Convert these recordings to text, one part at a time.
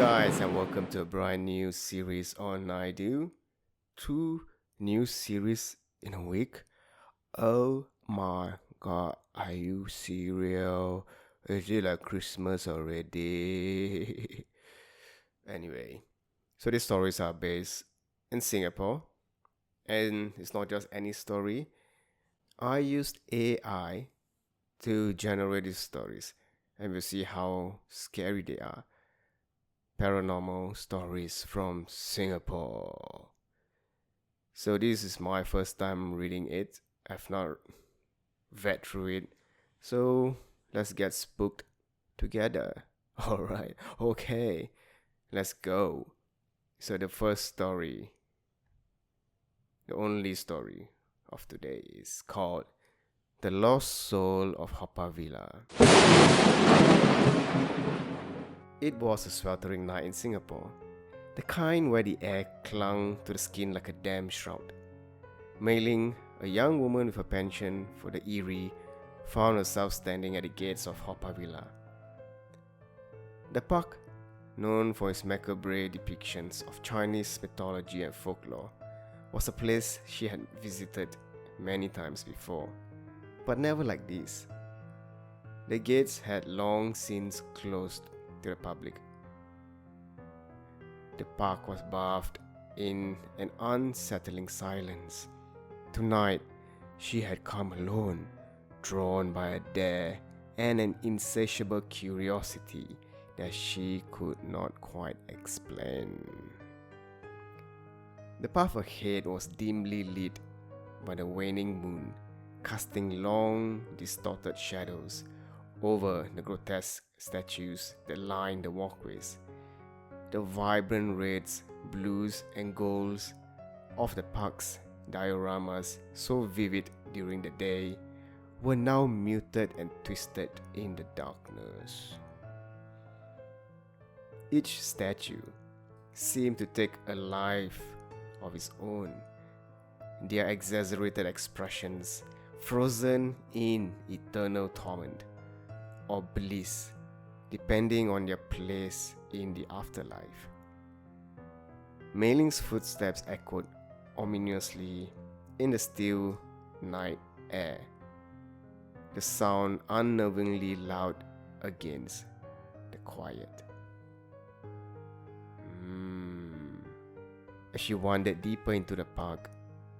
guys, and welcome to a brand new series on I Do. Two new series in a week. Oh my god, are you serious? Is it like Christmas already? Anyway, so these stories are based in Singapore, and it's not just any story. I used AI to generate these stories, and we'll see how scary they are. Paranormal stories from Singapore. So this is my first time reading it. I've not read through it. So let's get spooked together. Alright, okay, let's go. So the first story, the only story of today is called The Lost Soul of Haw Villa. It was a sweltering night in Singapore, the kind where the air clung to the skin like a damp shroud. Mei Ling, a young woman with a penchant for the eerie, found herself standing at the gates of Haw Villa. The park, known for its macabre depictions of Chinese mythology and folklore, was a place she had visited many times before, but never like this. The gates had long since closed to the public. The park was bathed in an unsettling silence. Tonight, she had come alone, drawn by a dare and an insatiable curiosity that she could not quite explain. The path ahead was dimly lit by the waning moon, casting long, distorted shadows over the grotesque statues that lined the walkways. The vibrant reds, blues, and golds of the park's dioramas, so vivid during the day, were now muted and twisted in the darkness. Each statue seemed to take a life of its own, their exaggerated expressions frozen in eternal torment or bliss, depending on their place in the afterlife. Mei Ling's footsteps echoed ominously in the still night air, the sound unnervingly loud against the quiet. As she wandered deeper into the park,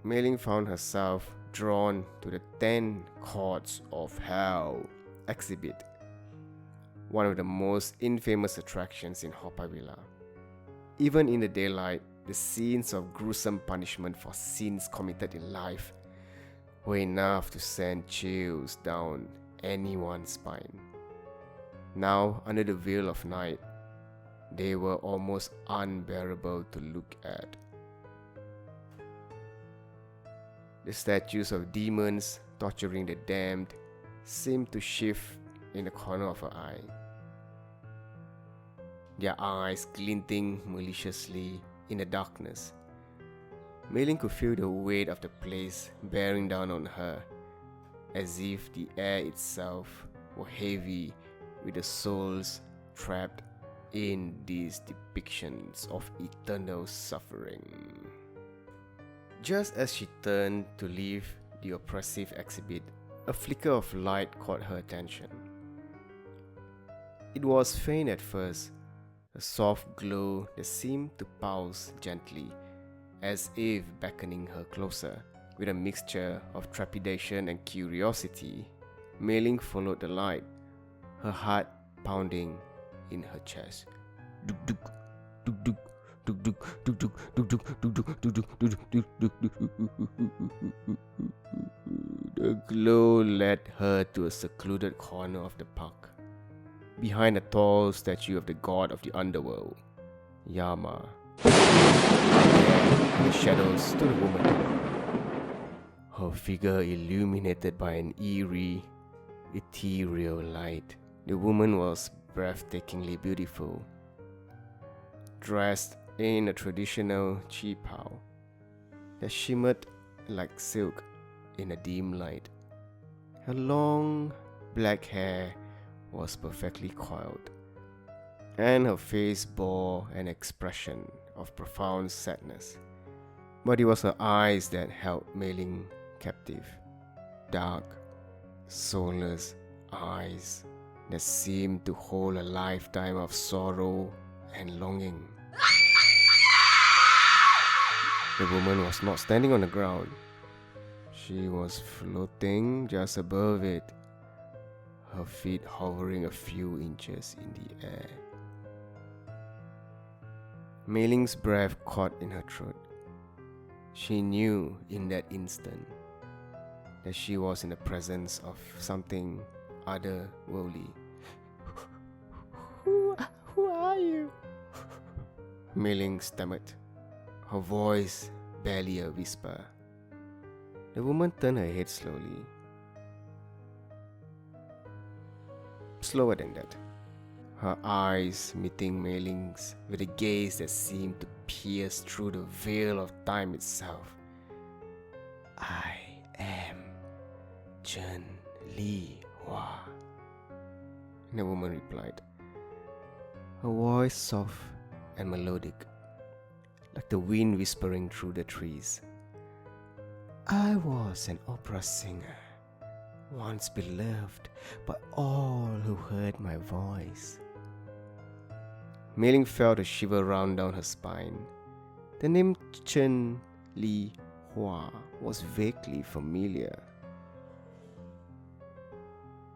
Mei Ling found herself drawn to the 10 Courts of Hell exhibit, one of the most infamous attractions in Haw Villa. Even in the daylight, the scenes of gruesome punishment for sins committed in life were enough to send chills down anyone's spine. Now, under the veil of night, they were almost unbearable to look at. The statues of demons torturing the damned seemed to shift in the corner of her eye, their eyes glinting maliciously in the darkness. Mei Ling could feel the weight of the place bearing down on her, as if the air itself were heavy with the souls trapped in these depictions of eternal suffering. Just as she turned to leave the oppressive exhibit, a flicker of light caught her attention. It was faint at first, a soft glow that seemed to pulse gently, as if beckoning her closer. With a mixture of trepidation and curiosity, Mei Ling followed the light, her heart pounding in her chest. Duk-duk, duk-duk, duk-duk, duk-duk, duk-duk, duk-duk, duk-duk, duk-duk. The glow led her to a secluded corner of the park, behind a tall statue of the god of the underworld, Yama. In the shadows stood a woman, her figure illuminated by an eerie, ethereal light. The woman was breathtakingly beautiful, dressed in a traditional qipao that shimmered like silk in a dim light. Her long black hair was perfectly coiled, and her face bore an expression of profound sadness. But it was her eyes that held Mei Ling captive. Dark, soulless eyes that seemed to hold a lifetime of sorrow and longing. The woman was not standing on the ground. She was floating just above it, her feet hovering a few inches in the air. Mei Ling's breath caught in her throat. She knew in that instant that she was in the presence of something otherworldly. Who are you? Mei Ling stammered, her voice barely a whisper. The woman turned her head slowly. Slower than that, her eyes meeting Mei Ling's with a gaze that seemed to pierce through the veil of time itself. I am Chen Li Hua, the woman replied, her voice soft and melodic, like the wind whispering through the trees. I was an opera singer, once beloved by all who heard my voice. Mei Ling felt a shiver run down her spine. The name Chen Li Hua was vaguely familiar.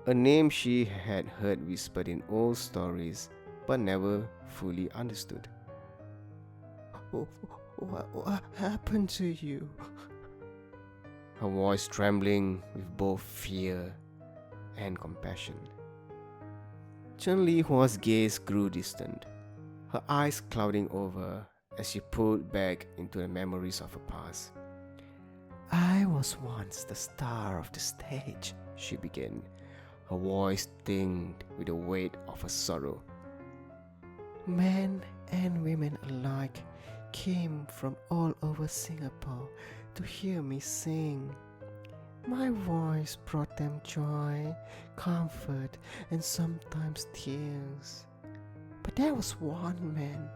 A name she had heard whispered in old stories but never fully understood. What happened to you? Her voice trembling with both fear and compassion. Chen Li Hua's gaze grew distant, her eyes clouding over as she pulled back into the memories of her past. I was once the star of the stage, she began, her voice tinged with the weight of her sorrow. Men and women alike came from all over Singapore to hear me sing. My voice brought them joy, comfort, and sometimes tears. But there was one man,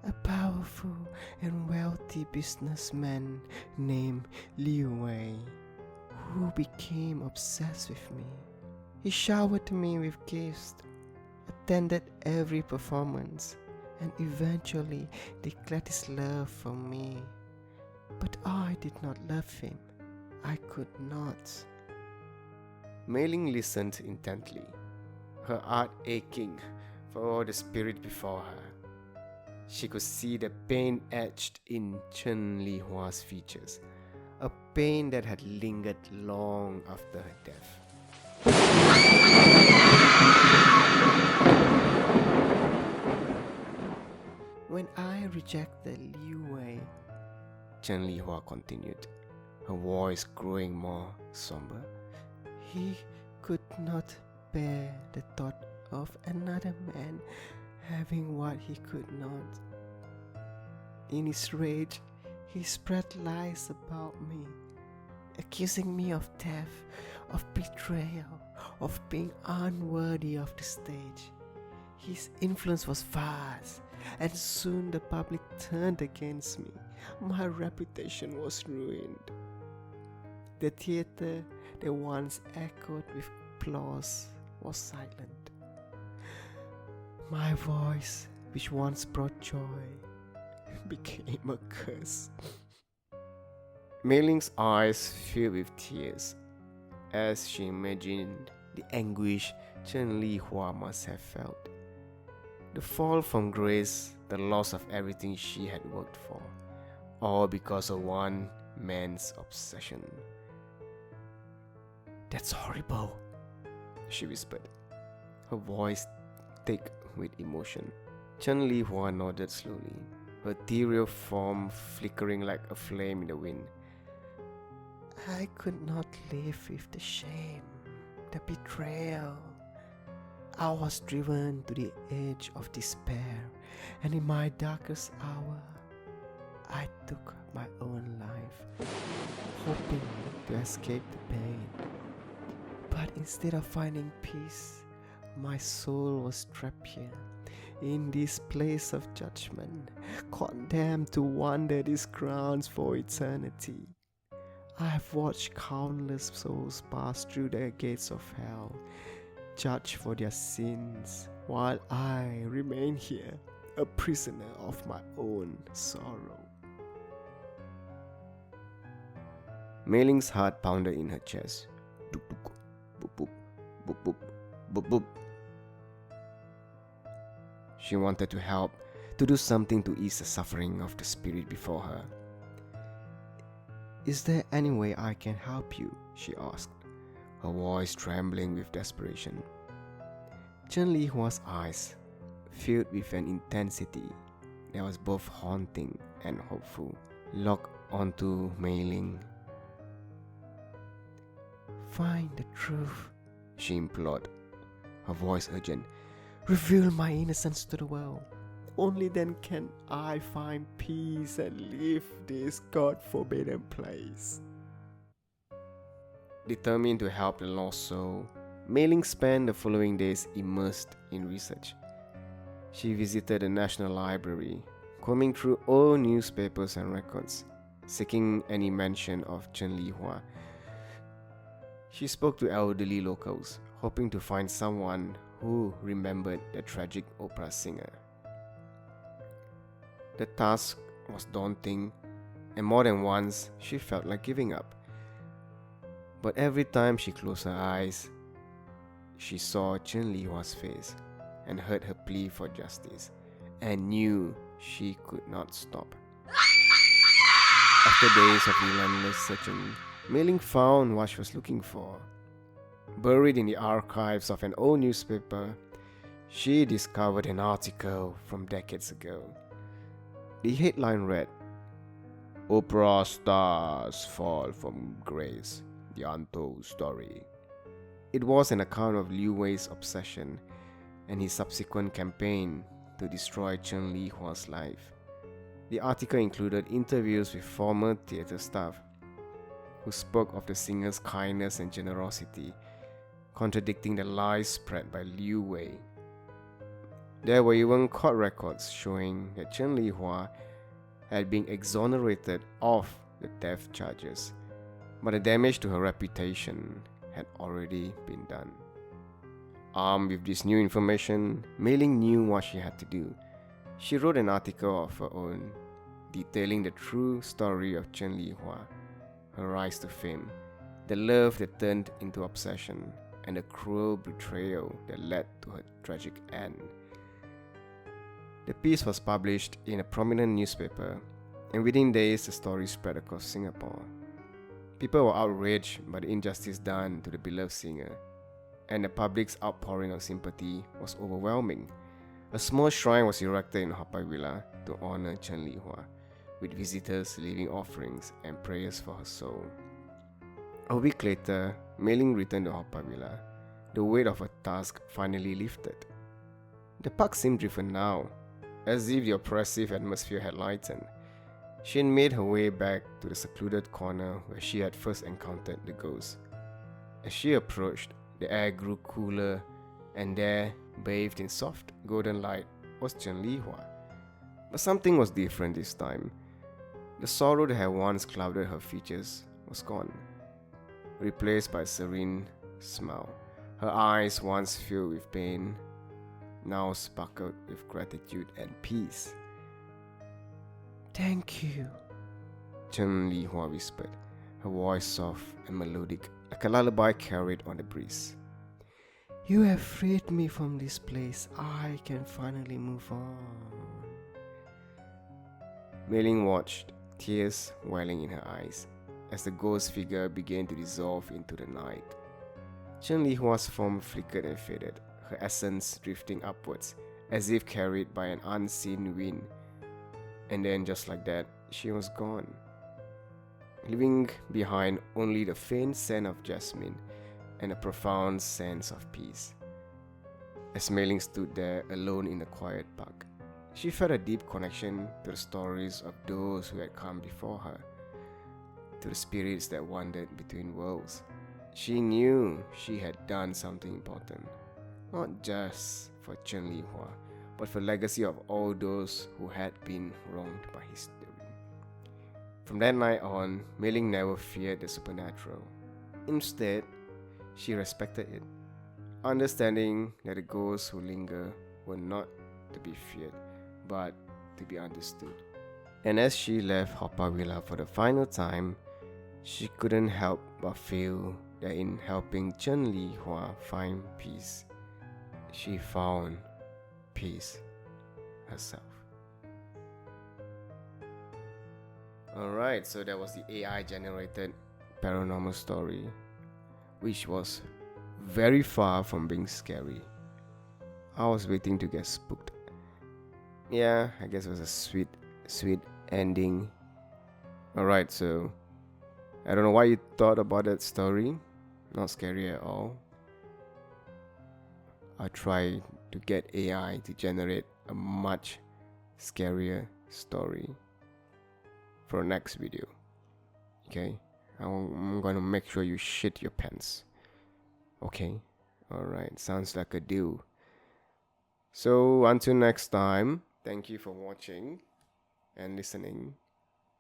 a powerful and wealthy businessman named Liu Wei, who became obsessed with me. He showered me with gifts, attended every performance, and eventually declared his love for me. But I did not love him. I could not. Mei Ling listened intently, her heart aching for the spirit before her. She could see the pain etched in Chen Li Hua's features, a pain that had lingered long after her death. When I rejected Liu Wei, Chen Li Hua continued, her voice growing more somber, he could not bear the thought of another man having what he could not. In his rage, he spread lies about me, accusing me of theft, of betrayal, of being unworthy of the stage. His influence was vast, and soon the public turned against me. My reputation was ruined. The theater that once echoed with applause was silent. My voice, which once brought joy, became a curse. Mei Ling's eyes filled with tears as she imagined the anguish Chen Li Hua must have felt. The fall from grace, the loss of everything she had worked for, all because of one man's obsession. That's horrible, she whispered, her voice thick with emotion. Chen Li Hua nodded slowly, her ethereal form flickering like a flame in the wind. I could not live with the shame, the betrayal. I was driven to the edge of despair, and in my darkest hour, I took my own life, hoping to escape the pain. But instead of finding peace, my soul was trapped here, in this place of judgment, condemned to wander these grounds for eternity. I have watched countless souls pass through the gates of hell, judged for their sins, while I remain here, a prisoner of my own sorrow. Mei Ling's heart pounded in her chest. Boop, boop, boop, boop, boop, boop, boop. She wanted to help, to do something to ease the suffering of the spirit before her. Is there any way I can help you? She asked, her voice trembling with desperation. Chen Lihua's eyes filled with an intensity that was both haunting and hopeful, locked onto Mei Ling. Find the truth, she implored, her voice urgent. Reveal my innocence to the world. Only then can I find peace and leave this God-forbidden place. Determined to help the lost soul, Mei Ling spent the following days immersed in research. She visited the National Library, combing through all newspapers and records, seeking any mention of Chen Lihua. She spoke to elderly locals, hoping to find someone who remembered the tragic opera singer. The task was daunting, and more than once she felt like giving up. But every time she closed her eyes, she saw Chen Lihua's face and heard her plea for justice, and knew she could not stop. After days of relentless searching, Mei Ling found what she was looking for. Buried in the archives of an old newspaper, she discovered an article from decades ago. The headline read, "Opera stars fall from grace, the untold story." It was an account of Liu Wei's obsession and his subsequent campaign to destroy Chen Lihua's life. The article included interviews with former theatre staff who spoke of the singer's kindness and generosity, contradicting the lies spread by Liu Wei. There were even court records showing that Chen Lihua had been exonerated of the theft charges, but the damage to her reputation had already been done. Armed with this new information, Mei Ling knew what she had to do. She wrote an article of her own, detailing the true story of Chen Lihua, her rise to fame, the love that turned into obsession, and the cruel betrayal that led to her tragic end. The piece was published in a prominent newspaper, and within days the story spread across Singapore. People were outraged by the injustice done to the beloved singer, and the public's outpouring of sympathy was overwhelming. A small shrine was erected in Haw Pai Villa to honor Chen Lihua, with visitors leaving offerings and prayers for her soul. A week later, Mei Ling returned to Haw Pai Villa. The weight of her task finally lifted. The park seemed different now, as if the oppressive atmosphere had lightened. She had made her way back to the secluded corner where she had first encountered the ghost. As she approached, the air grew cooler, and there, bathed in soft golden light, was Chen Lihua. But something was different this time. The sorrow that had once clouded her features was gone, replaced by a serene smile. Her eyes, once filled with pain, now sparkled with gratitude and peace. "Thank you," Chen Lihua whispered, her voice soft and melodic, like a lullaby carried on the breeze. "You have freed me from this place. I can finally move on." Mei Ling watched, tears welling in her eyes, as the ghost figure began to dissolve into the night. Chen Lihua's form flickered and faded, her essence drifting upwards, as if carried by an unseen wind. And then, just like that, she was gone, leaving behind only the faint scent of jasmine and a profound sense of peace. As Mei Ling stood there alone in the quiet park, she felt a deep connection to the stories of those who had come before her, to the spirits that wandered between worlds. She knew she had done something important, not just for Chen Lihua, but for the legacy of all those who had been wronged by history. From that night on, Mei Ling never feared the supernatural. Instead, she respected it, understanding that the ghosts who linger were not to be feared, but to be understood. And as she left Haw-Par Villa for the final time, she couldn't help but feel that in helping Chen Li Hua find peace, she found peace herself. Alright, so that was the AI generated paranormal story, which was very far from being scary. I was waiting to get spooked. Yeah, I guess it was a sweet ending. Alright, so I don't know what you thought about that story. Not scary at all. I tried to get AI to generate a much scarier story for next video. Okay? I'm gonna make sure you shit your pants. Okay? Alright, sounds like a deal. So until next time, thank you for watching and listening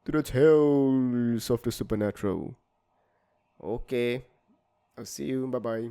to the tales of the supernatural. Okay, I'll see you. Bye bye.